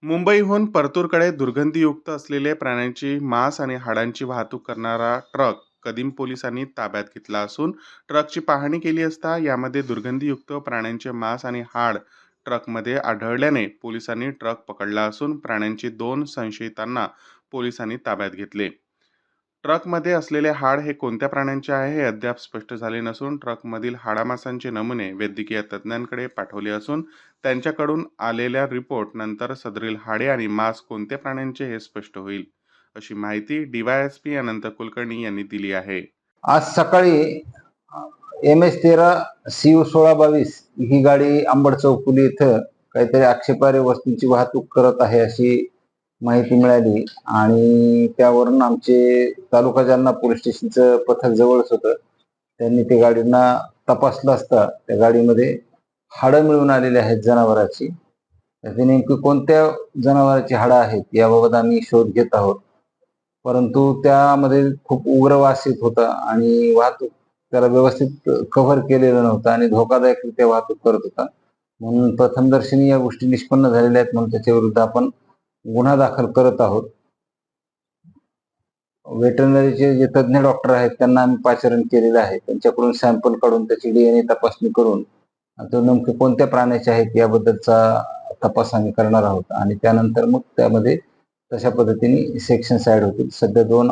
मुंबईहून परतूरकडे दुर्गंधीयुक्त असलेले प्राण्यांची मांस आणि हाडांची वाहतूक करणारा ट्रक कदीम पोलिसांनी ताब्यात घेतला असून ट्रकची पाहणी केली असता यामध्ये दुर्गंधीयुक्त प्राण्यांचे मांस आणि हाड ट्रकमध्ये आढळल्याने पोलिसांनी ट्रक पकडला असून प्राण्यांची 2 संशयितांना पोलिसांनी ताब्यात घेतले. ट्रकमध्ये असलेले हाड हे कोणत्या प्राण्यांचे आहे हे अद्याप स्पष्ट झाले नसून ट्रकमधील हाडामासांचे नमुने वैद्यकीय तज्ज्ञांकडे पाठवले असून त्यांच्याकडून आलेल्या रिपोर्ट नंतर सदरील हाडे आणि मांस कोणत्या प्राण्यांचे हे स्पष्ट होईल, अशी माहिती DYSP अनंत कुलकर्णी यांनी दिली आहे. आज सकाळी MS-13 CU 1622 ही गाडी अंबड चौफुली इथं काहीतरी आक्षेपार्ह वस्तूंची वाहतूक करत आहे अशी माहिती मिळाली आणि त्यावरून आमचे तालुका जालना पोलीस स्टेशनचं पथक जवळच होतं. त्यांनी त्या गाडींना तपासलं असता त्या गाडीमध्ये हाडं मिळून आलेली आहेत जनावराची. त्याचे नेमकी कोणत्या जनावराची हाडं आहेत याबाबत आम्ही शोध घेत आहोत. परंतु त्यामध्ये खूप उग्र वास येत होता आणि वाहतूक त्याला व्यवस्थित कव्हर केलेलं नव्हतं आणि धोकादायकरित्या वाहतूक करत होता. म्हणून प्रथमदर्शनी या गोष्टी निष्पन्न झालेल्या आहेत म्हणून त्याच्या विरुद्ध आपण गुन्हा दाखल करत आहोत. वेटरनरीचे जे तज्ज्ञ डॉक्टर आहेत त्यांना आम्ही पाचारण केलेलं आहे. त्यांच्याकडून सॅम्पल काढून त्याची DNA तपासणी करून तो नेमके कोणत्या प्राण्याचे आहेत याबद्दलचा तपास आम्ही करणार आहोत आणि त्यानंतर मग त्यामध्ये तशा पद्धतीने सेक्शन्स ऍड होतील. सध्या 2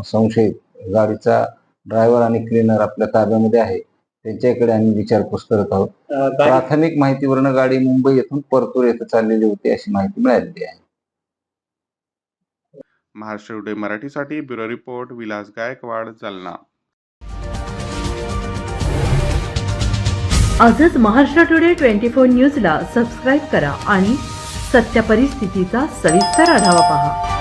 संशयित गाडीचा ड्रायव्हर आणि क्लीनर आपल्या ताब्यामध्ये आहे. त्यांच्याकडे आम्ही विचारपूस करत आहोत. प्राथमिक माहितीवरून गाडी मुंबई येथून परतूर येथे चाललेली होती अशी माहिती मिळालेली आहे. महाराष्ट्र टुडे मराठीसाठी ब्युरो रिपोर्ट विलास गायकवाड, जालना. आजच महाराष्ट्र टुडे 24 न्यूजला सबस्क्राईब करा आणि सत्य परिस्थितीचा सविस्तर आढावा पहा.